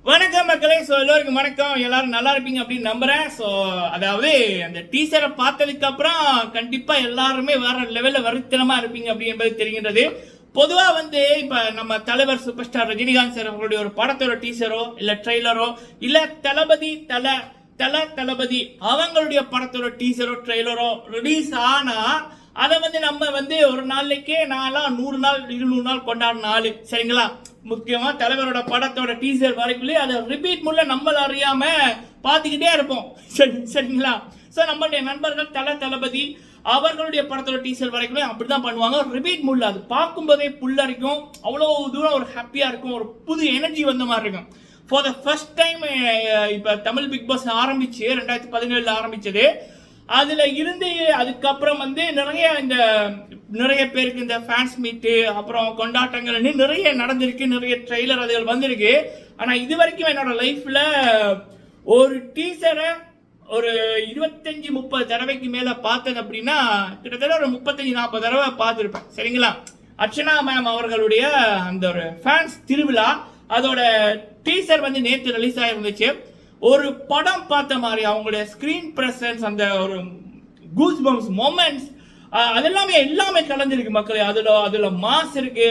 வணக்கம் மக்களே. ஸோ எல்லோருக்கும் வணக்கம். எல்லாரும் நல்லா இருப்பீங்க அப்படின்னு நம்புறேன். ஸோ அதாவது அந்த டீசரை பார்த்ததுக்கு அப்புறம் கண்டிப்பா எல்லாருமே வேற லெவலில் வருத்தனமா இருப்பீங்க அப்படி என்பது தெரிகின்றது. பொதுவா இப்ப நம்ம தலைவர் சூப்பர் ஸ்டார் ரஜினிகாந்த் சார் அவங்களுடைய ஒரு படத்தோட டீசரோ இல்ல ட்ரெய்லரோ இல்ல தளபதி அவங்களுடைய படத்தோட டீசரோ ட்ரெய்லரோ ரிலீஸ் ஆனா அதை நம்ம ஒரு நாளைக்கே 100 நாள் 200 நாள் கொண்டாடின ஆளு. சரிங்களா? முக்கியமா தலைவரோட படத்தோட டீசர் வரைக்குள்ளே அதை ரிப்பீட் முள்ள நம்மள அறியாம பார்த்துக்கிட்டே இருப்போம். சரிங்களா? ஸோ நம்மளுடைய நண்பர்கள் தளபதி அவர்களுடைய படத்தோட டீசர் வரைக்கும் அப்படிதான் பண்ணுவாங்க. ரிப்பீட் முள்ள அது பார்க்கும்போதே புல்லரிக்கும். அவ்வளோ தூரம் ஒரு ஹாப்பியா இருக்கும். ஒரு புது எனர்ஜி வந்த மாதிரி இருக்கும். ஃபார் த ஃபர்ஸ்ட் டைம் இப்ப தமிழ் பிக் பாஸ் ஆரம்பிச்சு 2017 ஆரம்பிச்சது. அதுல இருந்து அதுக்கப்புறம் நிறைய பேருக்கு இந்த ஃபேன்ஸ் மீட்டு அப்புறம் கொண்டாட்டங்கள் நிறைய நடந்திருக்கு. நிறைய ட்ரெய்லர் அதுகள் வந்திருக்கு. ஆனா இது வரைக்கும் என்னோட லைஃப்ல ஒரு டீசரை ஒரு 25-30 தடவைக்கு மேல பார்த்தது அப்படின்னா கிட்டத்தட்ட ஒரு 35-40 தடவை பார்த்துருப்பேன். சரிங்களா? அர்ச்சனா மேம் அவர்களுடைய அந்த ஒரு ஃபேன்ஸ் திருவிழா அதோட டீசர் நேற்று ரிலீஸ் ஆயிருந்துச்சு. ஒரு படம் பார்த்த மாதிரி அவங்களுடைய ஸ்கிரீன் பிரசன்ஸ், அந்த ஒரு கூஸ் பம்ஸ் மொமெண்ட்ஸ் எல்லாமே கலந்துருக்கு மக்களே. அதுல மாஸ் இருக்கு,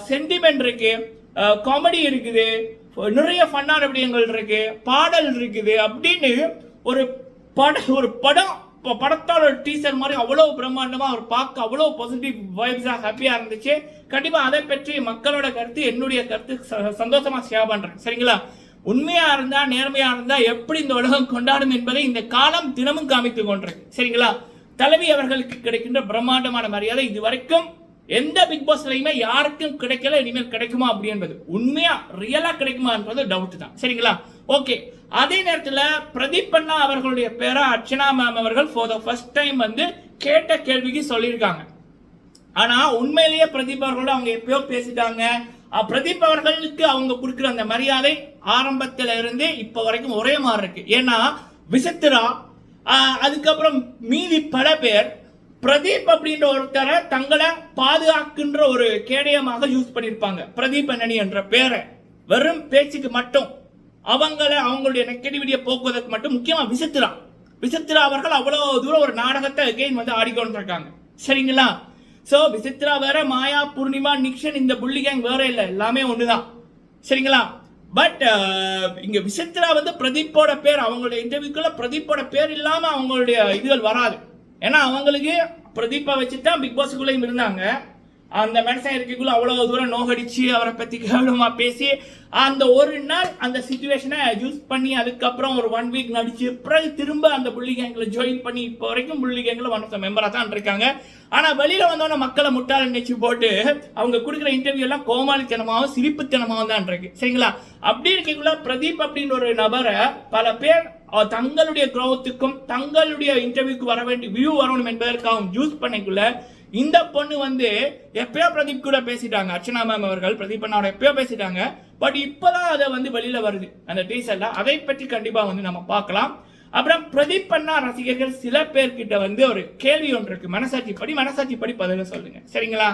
சென்டிமெண்ட் இருக்கு, காமெடி இருக்குது, நிறைய ஃபன்னான விடயங்கள் இருக்கு, பாடல் இருக்குது அப்படின்னு ஒரு படத்தோட டீசர் மாதிரி அவ்வளவு பிரம்மாண்டமா ஒரு பார்க்க அவ்வளவு பாசிட்டிவ் வைப்ஸா ஹாப்பியா இருந்துச்சு. கண்டிப்பா அதை பற்றி மக்களோட கருத்து என்னுடைய கருத்து சந்தோஷமா ஷேர் பண்றேன். சரிங்களா? உண்மையா இருந்தா நேர்மையா இருந்தா எப்படி இந்த உலகம் கொண்டாடும் என்பதை இந்த காலம் தினமும் காமித்துக் கொண்டிருக்கு. சரிங்களா? தலைவி அவர்களுக்கு கிடைக்கின்ற பிரம்மாண்டமான மரியாதை இதுவரைக்கும் எந்த பிக் பாஸ்லயுமே யாருக்கும் கிடைக்கல. இனிமேல் கிடைக்குமா அப்படி என்பது உண்மையா ரியலா கிடைக்குமா என்பது டவுட் தான். சரிங்களா? ஓகே. அதே நேரத்தில் பிரதீப் அண்ணா அவர்களுடைய பேரை அர்ச்சனா மேம் அவர்கள் ஃபார் த ஃபர்ஸ்ட் டைம் கேட்ட கேள்விக்கு சொல்லியிருக்காங்க. ஆனா உண்மையிலேயே பிரதீப் அவர்களோட அவங்க எப்பயோ பேசிட்டாங்க. பிரதீப் அவர்களுக்கு அவங்க கொடுக்கிற அந்த மரியாதை ஆரம்பத்தில் இருந்து இப்ப வரைக்கும் ஒரே மாதிரி இருக்கு. ஏன்னா விசித்ரா அதுக்கப்புறம் மீதி பல பேர் பிரதீப் அப்படின்ற ஒருத்தரை தங்களை பாதுகாக்கின்ற ஒரு கேடயமாக யூஸ் பண்ணிருப்பாங்க. பிரதீப் அண்ணனி என்ற பேரை வெறும் பேச்சுக்கு மட்டும் அவங்களுடைய நெகட்டிவிட்டியை போக்குவதற்கு மட்டும். முக்கியமா விசித்ரா அவர்கள் அவ்வளவு தூரம் ஒரு நாடகத்தை அகைன் ஆடிக்கொண்டு இருக்காங்க. சரிங்களா? சோ விசித்ரா வேற, மாயா, பூர்ணிமா, நிக்ஷன், இந்த புள்ளி கேங் வேற இல்ல, எல்லாமே ஒண்ணுதான். சரிங்களா? பட் இங்க விசித்ரா பிரதீப்போட பேர் அவங்களுடைய இன்டர்வியூக்குள்ள பிரதீப்போட பேர் இல்லாம அவங்களுடைய இதுகள் வராது. ஏன்னா அவங்களுக்கு பிரதீப்பை வச்சுதான் பிக் பாஸுக்குள்ளேயும் இருந்தாங்க. அந்த மனுஷன் இருக்கக்குள்ள அவ்வளவு தூரம் நோகடிச்சு அவரை பத்தி கேவலமா பேசி அந்த ஒரு நாள் அந்த சிச்சுவேஷனை யூஸ் பண்ணி அதுக்கப்புறம் ஒரு 1 வீக் நடிச்சு பிறகு திரும்ப அந்த புள்ளி கேங்ல ஜாயின் பண்ணி இப்போ வரைக்கும் புள்ளி கேங்ல ஒன் ஆஃப் த மெம்பரா தான் இருக்காங்க. ஆனா வெளியில வந்தோன்னா மக்களை முட்டாள நினைச்சு போட்டு அவங்க கொடுக்குற இன்டர்வியூ எல்லாம் கோமாளித்தனமாகவும் சிரிப்புத்தனமாகவும் தான் இருக்கு. சரிங்களா? அப்படி இருக்கக்குள்ள பிரதீப் அப்படின்னு ஒரு நபரை பல பேர் தங்களுடைய க்ரோத்துக்கும் தங்களுடைய இன்டர்வியூக்கு வர வேண்டிய வியூ வரணும் என்பதற்காகவும் யூஸ் பண்ணிக்குள்ள இந்த பொண்ணு எப்பயோ பிரதீப் கூட பேசிட்டாங்க. அர்ச்சனா மேம் அவர்கள் பிரதீப் அண்ணாவோட எப்பயோ பேசிட்டாங்க. பட் இப்பதான் அதை வெளியில வருது அந்த டீசர்ல. அதை பற்றி கண்டிப்பா நம்ம பார்க்கலாம். அப்புறம் பிரதீப் அண்ணா ரசிகர்கள் சில பேர்கிட்ட ஒரு கேள்வி ஒன்று இருக்கு. மனசாட்சி படி பதில சொல்லுங்க. சரிங்களா?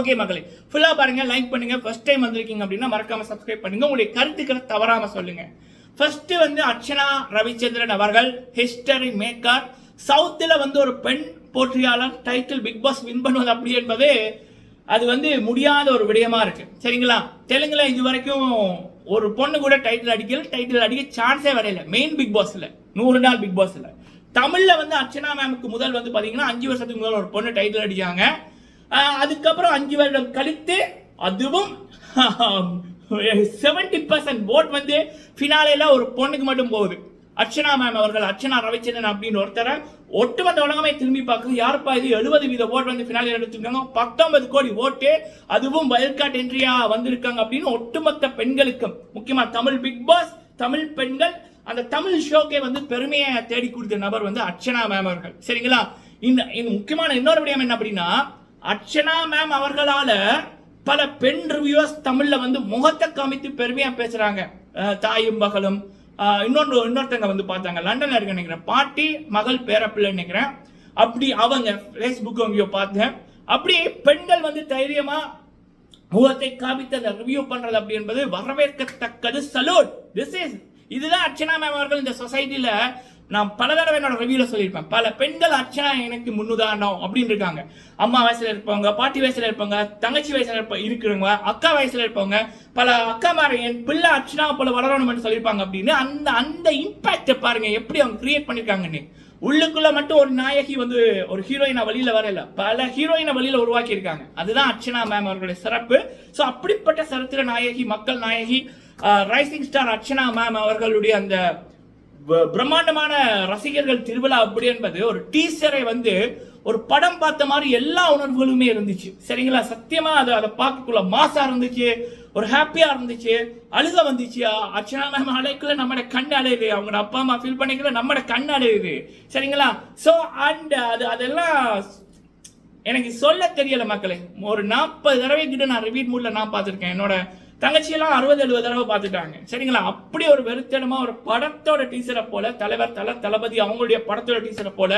ஓகே மக்களே, ஃபுல்லா பாருங்க, லைக் பண்ணுங்க. ஃபர்ஸ்ட் டைம் வந்திருக்கீங்க அப்படின்னா மறக்காம சப்ஸ்கிரைப் பண்ணுங்க. உங்களுடைய கருத்துக்களை தவறாம சொல்லுங்க. ஃபர்ஸ்ட் அர்ச்சனா ரவிச்சந்திரன் அவர்கள் ஹிஸ்டரி மேக்கர். சவுத்தில் ஒரு பெண் போட்டியாளர் டைட்டில் பிக் பாஸ் வின் பண்ணுவது அப்படி என்பது அது முடியாத ஒரு விடயமா இருக்கு. சரிங்களா? தெலுங்குல இது வரைக்கும் ஒரு பொண்ணு கூட டைட்டில் அடிக்க சான்ஸே வரையில. மெயின் பிக் பாஸ்ல 100 நாள் பிக் பாஸ்ல தமிழ்ல அர்ச்சனா மேமுக்கு முதல் பாத்தீங்கன்னா 5 வருஷத்துக்கு முதல் ஒரு பொண்ணு டைட்டில் அடிச்சாங்க. அதுக்கப்புறம் 5 வருடம் கழித்து அதுவும் 70% ஓட் ஃபினாலேல ஒரு பொண்ணுக்கு மட்டும் போகுது. அர்ச்சனா மேம் அவர்கள், அர்ச்சனா ரவிச்சந்திரன் அப்படின்னு ஒருத்தரை ஒட்டுமொத்த உலகமே திரும்பி பார்க்குது. யாருப்பா இது 70% ஓட் ஃபினாலே எடுத்துருக்காங்க. 19 கோடி ஓட்டு, அதுவும் வயல் கார்டு என்ட்ரியா வந்திருக்காங்க அப்படின்னு ஒட்டுமொத்த பெண்களுக்கும், முக்கியமா தமிழ் பிக் பாஸ் தமிழ் பெண்கள் அந்த தமிழ் ஷோக்கே பெருமையை தேடி கொடுத்த நபர் அர்ச்சனா மேம் அவர்கள். சரிங்களா? முக்கியமான இன்னொரு விடயம் என்ன அப்படின்னா, அர்ச்சனா மேம் அவர்களால பல பெண் ரிவ்யூவர்ஸ் தமிழ்ல முகத்தை காமித்து பெருமையா பேசுறாங்க. தாயும் மகளும் இன்னொருத்தங்க பார்த்தாங்க, லண்டன்ல இருக்க நினைக்கிறேன், பாட்டி மகள் பேரப்பிள்ளை நினைக்கிறேன். அப்படி அவங்க ஃபேஸ்புக் பார்த்தேன். அப்படி பெண்கள் தைரியமா முகத்தை காமித்து அந்த ரிவ்யூ பண்றது அப்படி என்பது வரவேற்கத்தக்கது. சலூட். இதுதான் அர்ச்சனா மேம் அவர்கள் இந்த சொசைட்டில நான் பல தடவை என்னோட ரிவ்யூல சொல்லியிருப்பேன். பல பெண்கள் அர்ச்சனா எனக்கு முன்னுதாரணம் அப்படின்னு இருக்காங்க. அம்மா வயசுல இருப்பவங்க, பாட்டி வயசுல இருப்பவங்க, தங்கச்சி வயசுல இருக்கிறவங்க, அக்கா வயசுல இருப்பவங்க, பல அக்கா மாதிரி என் பிள்ளை அர்ச்சனா போல வளரணும்னு சொல்லியிருப்பாங்க அப்படின்னு அந்த இம்பாக்டை பாருங்க எப்படி அவங்க கிரியேட் பண்ணிருக்காங்கன்னு. உள்ளுக்குள்ள மட்டும் ஒரு நாயகி வந்து ஒரு ஹீரோயினா வழியில வரல, பல ஹீரோயினை வழியில உருவாக்கி இருக்காங்க. அதுதான் அர்ச்சனா மேம் அவர்களுடைய சிறப்பு. ஸோ அப்படிப்பட்ட சரித்திர நாயகி, மக்கள் நாயகி, ரைசிங் ஸ்டார் அர்ச்சனா மேம் அவர்களுடைய அந்த பிரம்மாண்டமான ரசிகர்கள் திருவிழா அப்படி என்பது ஒரு டீசரை வந்து ஒரு படம் பார்த்த மாதிரி எல்லா உணர்வுகளுமே இருந்துச்சு. சரிங்களா? சத்தியமா அதை பார்க்கக்குள்ள மாசா இருந்துச்சு, ஒரு ஹாப்பியா இருந்துச்சு, அழுக வந்துச்சு. அர்ச்சனா மேம் அழைக்கல, நம்மட கண் அழையுது. அவங்க அப்பா அம்மா ஃபீல் பண்ணிக்கல, நம்மட கண் அழையுது. சரிங்களா? ஸோ அண்ட் அதெல்லாம் எனக்கு சொல்ல தெரியல மக்களே. ஒரு 40 தடவை கிட்ட நான் ரிவீட் மூட்ல நான் பார்த்துருக்கேன். என்னோட தங்கச்சியெல்லாம் 60-70 தடவை பார்த்துட்டாங்க. சரிங்களா? அப்படி ஒரு வெறுத்தனமா ஒரு படத்தோட டீசரை போல, தளபதி அவங்களுடைய படத்தோட டீசரை போல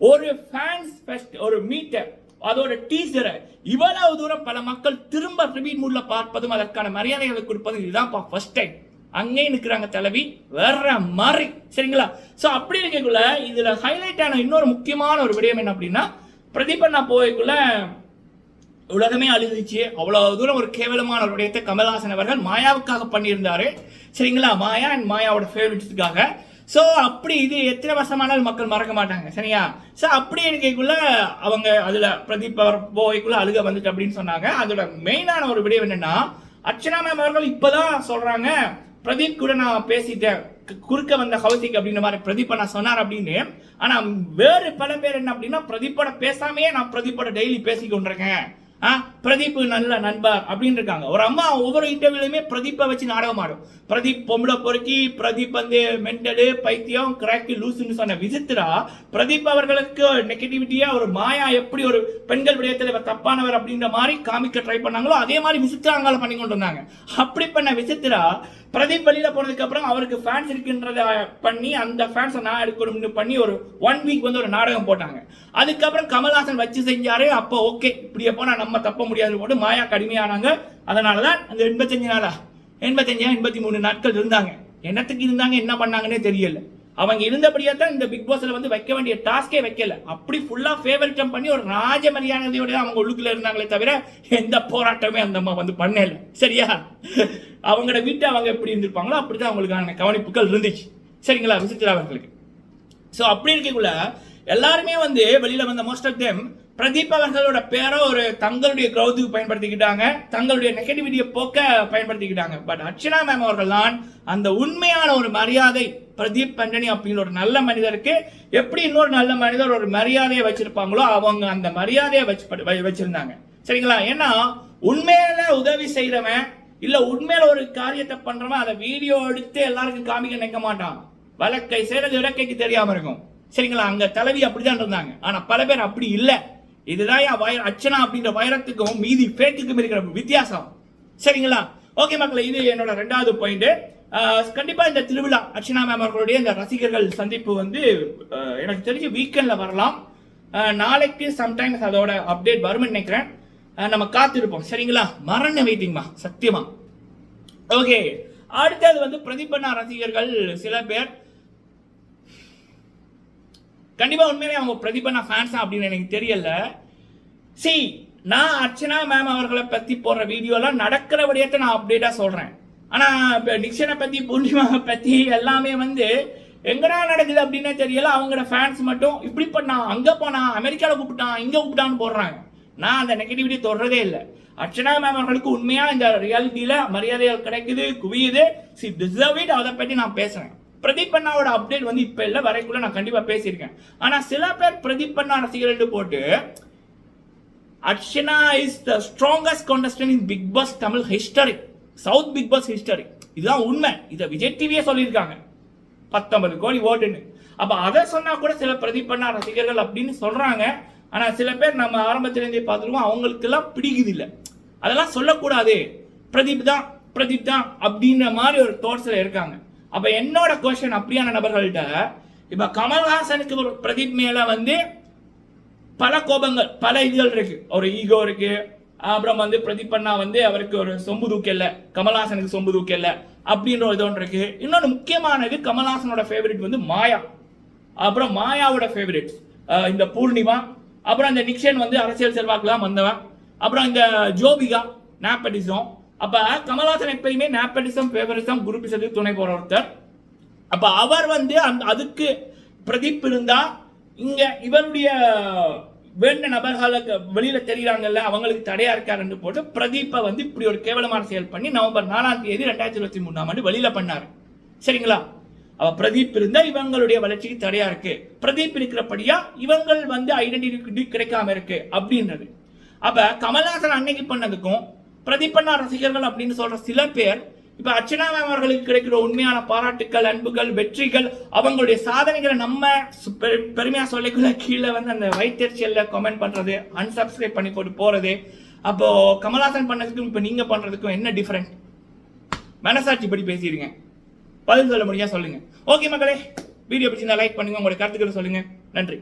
ஒரு ஃபேன்ஸ் ஃபெஸ்ட், ஒரு மீட்டர், அதோட டீசரை இவ்வளவு தூரம் பல மக்கள் திரும்ப ரிவீட் மூட்ல பார்ப்பதும் அதற்கான மரியாதைகளை கொடுப்பதும் இதுதான் ஃபர்ஸ்ட் டைம். அங்கே நிற்கிறாங்க தலைவி வேற மாதிரி. சரிங்களா? ஸோ அப்படி இருக்கக்குள்ள இதுல ஹைலைட் ஆன இன்னொரு முக்கியமான ஒரு விடயம் என்ன அப்படின்னா, பிரதீபண்ணா போய்க்குள்ள உலகமே அழுதுச்சு. அவ்வளவு தூரம் ஒரு கேவலமான ஒரு விடயத்தை கமல்ஹாசன் அவர்கள் மாயாவுக்காக பண்ணியிருந்தாரு. சரிங்களா? மாயா அண்ட் மாயாவோட ஃபேவரட்ஸுக்காக. ஸோ அப்படி இது எத்தனை வருஷமானாலும் மக்கள் மறக்க மாட்டாங்க. சரியா? ஸோ அப்படி இருக்கக்குள்ள அவங்க அதுல பிரதீப் போய்க்குள்ள அழுக வந்துட்டு அப்படின்னு சொன்னாங்க. அதோட மெயினான ஒரு விடயம் என்னன்னா, அர்ச்சனா மேம் அவர்கள் இப்பதான் சொல்றாங்க, பிரதீப் கூட நான் பேசிட்டேன், குறுக்க வந்த ஹவுசிக் அப்படின்ற மாதிரி பிரதீப்பை நான் சொன்னார் அப்படின்னு. ஆனா வேறு பல பேர் என்ன அப்படின்னா, பிரதீப்போட பேசாமையே நான் பிரதீப்போட டெய்லி பேசிக்கொண்டிருக்கேன், பிரதீப் நல்ல நண்பர் அப்படின்னு இருக்காங்க. ஒரு அம்மா ஒவ்வொரு இன்டர்வியூலையுமே பிரதீப்பை வச்சு நாடகம் ஆடும். பிரதீப் பொம்பளை பொறுக்கி, பிரதீப் வந்து மென்டலு, பைத்தியம், கிராக்கி, லூசுன்னு சொன்ன விசித்திரா பிரதீப் அவர்களுக்கு நெகட்டிவிட்டியா ஒரு மாயா எப்படி ஒரு பெண்கள் விடயத்தில் தப்பானவர் அப்படின்ற மாதிரி காமிக்க ட்ரை பண்ணாங்களோ அதே மாதிரி விசித்திராங்கால பண்ணி கொண்டு வந்தாங்க. அப்படி பண்ண விசித்திரா பிரதீப் வெளியில போனதுக்கு அப்புறம் அவருக்கு ஃபேன்ஸ் இருக்குன்றத பண்ணி அந்த ஃபேன்ஸை நான் எடுக்கணும்னு பண்ணி ஒரு 1 வீக் வந்து ஒரு நாடகம் போட்டாங்க. அதுக்கப்புறம் கமல்ஹாசன் வச்சு செஞ்சாரு. அப்போ ஓகே, இப்படியே போனா நம்ம தப்ப முடியாது போட்டு மாயா கடுமையானாங்க. அதனாலதான் அந்த 83 நாட்கள் இருந்தாங்க. என்னத்துக்கு இருந்தாங்க, என்ன பண்ணாங்கன்னே தெரியல. அவங்க இருந்தபடியா தான் இந்த பிக் பாஸ்ல வந்து வைக்க வேண்டிய டாஸ்கே வைக்கல. அப்படி ஃபுல்லா ஃபேவரிட்டம் பண்ணி ஒரு ராஜ மரியாதையோட அவங்க உள்ளுக்குள்ள இருந்தாங்களே தவிர எந்த போராட்டமே அந்த அம்மா வந்து பண்ணல. சரியா? அவங்களோட வீட்டை அவங்க எப்படி இருந்திருப்பாங்களோ அப்படிதான் அவங்களுக்கான கவனிப்புகள் இருந்துச்சு. சரிங்களா? விசித்திரா அவர்களுக்கு. ஸோ அப்படி இருக்கக்குள்ள எல்லாருமே வந்து வெளியில வந்த மோஸ்ட் ஆஃப் தேம் பிரதீப் அவர்களோட பேரை ஒரு தங்களுடைய கிரௌத்துக்கு பயன்படுத்திக்கிட்டாங்க, தங்களுடைய நெகட்டிவிட்டியை போக்க பயன்படுத்திக்கிட்டாங்க. பட் அர்ச்சனா மேம் அவர்கள் தான் அந்த உண்மையான ஒரு மரியாதை, பிரதீப் பண்டனி அப்படிங்கிற ஒரு நல்ல மனிதருக்கு எப்படி இன்னொரு நல்ல மனிதர் ஒரு மரியாதையை வச்சிருப்பாங்களோ அவங்க அந்த மரியாதையை வச்சிருந்தாங்க. சரிங்களா? ஏன்னா உண்மையில உதவி செய்யறவன் இல்ல உண்மையில ஒரு காரியத்தை பண்றவன் அதை வீடியோ எடுத்து எல்லாருக்கும் காமிக்க நினைக்க மாட்டான். வழக்கை செய்யறது இறக்கைக்கு தெரியாம இருக்கும். சரிங்களா? அங்க தலைவி அப்படிதான் இருந்தாங்க. ஆனா பல பேர் அப்படி இல்லை. இதுதான் அர்ச்சனா அப்படின்ற வைரத்துக்கும் மீதி ஃபேக்குக்கும் இருக்கிற வித்தியாசம். சரிங்களா? ஓகே மக்களே, இது என்னோட 2வது பாயிண்ட். கண்டிப்பா இந்த திருவிழா அர்ச்சனா மேம் அவர்களுடைய இந்த ரசிகர்கள் சந்திப்பு வந்து எனக்கு தெரிஞ்சு வீக்கெண்ட்ல வரலாம். நாளைக்கு சம்டைம்ஸ் அதோட அப்டேட் வரும்னு நினைக்கிறேன். நம்ம காத்திருப்போம். சரிங்களா? மரண வெயிட்டிங்மா, சத்தியமா. ஓகே, அடுத்தது வந்து பிரதீபண்ணா ரசிகர்கள் சில பேர் கண்டிப்பா உண்மையிலே அவங்க பிரதீபண்ணா ஃபேன்ஸா அப்படின்னு எனக்கு தெரியல. நான் அர்ச்சனா மேம் அவர்களை பத்தி போடுற வீடியோலாம் நடக்கிற விடயத்தை நான் அப்டேட்டா சொல்றேன். ஆனா நிக்ஷனை பத்தி, பூர்ணிமாவை பத்தி எல்லாமே வந்து எங்கடா நடக்குது அப்படின்னே தெரியல. அவங்களோட ஃபேன்ஸ் மட்டும் இப்படி பண்ணா, அங்க போனா, அமெரிக்கால கூப்பிட்டான், இங்க கூப்பிட்டான்னு போடுறாங்க. நான் அந்த நெகட்டிவிட்டி தொடரதே இல்லை. அர்ச்சனா மேம் அவர்களுக்கு உண்மையா இந்த ரியாலிட்டியில மரியாதைகள் கிடைக்குது, குவியுது. அதை பற்றி நான் பேசுறேன். பிரதீப் அண்ணாவோட அப்டேட் வந்து இப்ப இல்ல, வரைக்குள்ள நான் கண்டிப்பா பேசியிருக்கேன். ஆனா சில பேர் பிரதீப் அண்ணா ரசிகர்கள் போட்டு Archana is the strongest contestant in Bigg Boss Tamil history, south Bigg Boss history. இதுதான் உண்மை. இதை விஜய் டிவியே சொல்லியிருக்காங்க, 19 கோடி ஓட்டுன்னு. அப்ப அதை சொன்னா கூட சில பிரதீப் அண்ணா ரசிகர்கள் அப்படின்னு சொல்றாங்க. ஆனா சில பேர் நம்ம ஆரம்பத்திலேருந்தே பார்த்துருவோம், அவங்களுக்கு எல்லாம் பிடிக்குது இல்லை, அதெல்லாம் சொல்லக்கூடாது, பிரதீப் தான் அப்படின்ற மாதிரி ஒரு தோட்ஸ்ல இருக்காங்க. அப்ப என்னோட क्वेश्चन அப்படியான நபர்கள்ட்ட, இப்ப கமல்ஹாசனுக்கு ஒரு பிரதீப் மேல வந்து பல கோபங்கள், பல இதுகள் இருக்கு, ஒரு ஈகோ இருக்கு, அப்புறம் வந்து பிரதீப் அண்ணா வந்து அவருக்கு ஒரு சொம்பு தூக்கல, கமல்ஹாசனுக்கு சொம்பு தூக்கல அப்படின்ற ஒரு ஒன்று இருக்கு. இன்னொன்று முக்கியமானது, கமல்ஹாசனோட ஃபேவரட் வந்து மாயா, அப்புறம் மாயாவோட ஃபேவரட் இந்த பூர்ணிமா, அப்புறம் இந்த நிக்ஷன் வந்து அரசியல் செல்வாக்குலாம் வந்தவன், அப்புறம் இந்த ஜோபிகா நேப்படிசம். அப்ப கமல்ஹாசன் எப்பயுமே நேப்படிசம், ஃபேவரிசம், குரூப்பிசத்துக்கு துணை போற ஒருத்தர். அப்ப அவர் வந்து அதுக்கு பிரதீப் இருந்தா இங்க இவருடைய வேண்ட நபர்களுக்கு வெளியில தெரியுறாங்கல்ல, அவங்களுக்கு தடையா இருக்காருன்னு போட்டு பிரதீப்பை வந்து இப்படி ஒரு கேவலமான செயல் பண்ணி நவம்பர் 4ஆம் தேதி 2023 வெளியில பண்ணாரு. சரிங்களா? அவ பிரதீப் இருந்தா இவங்களுடைய வளர்ச்சிக்கு தடையா இருக்கு, பிரதீப் இருக்கிறபடியா இவங்கள் வந்து ஐடென்டிட்டி கிடைக்காம இருக்கு அப்படின்றது. அப்ப கமல்ஹாசன் அன்னைக்கு பண்ணதுக்கும் பிரதீப் அண்ணா ரசிகர்கள் அப்படின்னு சொல்ற சில பேர் இப்ப அர்ச்சனா மேம் அவர்களுக்கு கிடைக்கிற உண்மையான பாராட்டுக்கள், அன்புகள், வெற்றிகள், அவங்களுடைய சாதனைகளை நம்ம பெருமையா சொல்லிக்குள்ள கீழே வந்து அந்த வயிற்றுச்சல்ல கமெண்ட் பண்றது, அன்சப்ஸ்கிரைப் பண்ணி போட்டு போறது. அப்போ கமல்ஹாசன் பண்ணதுக்கும் இப்ப நீங்க பண்றதுக்கும் என்ன டிஃபரெண்ட்? மனசாட்சி படி பேசிடுங்க, பதில் சொல்ல முடியா சொல்லுங்க. ஓகே மக்களே, வீடியோ பிடிச்சிருந்தா லைக் பண்ணுங்க, உங்களுடைய கருத்துக்களை சொல்லுங்க. நன்றி.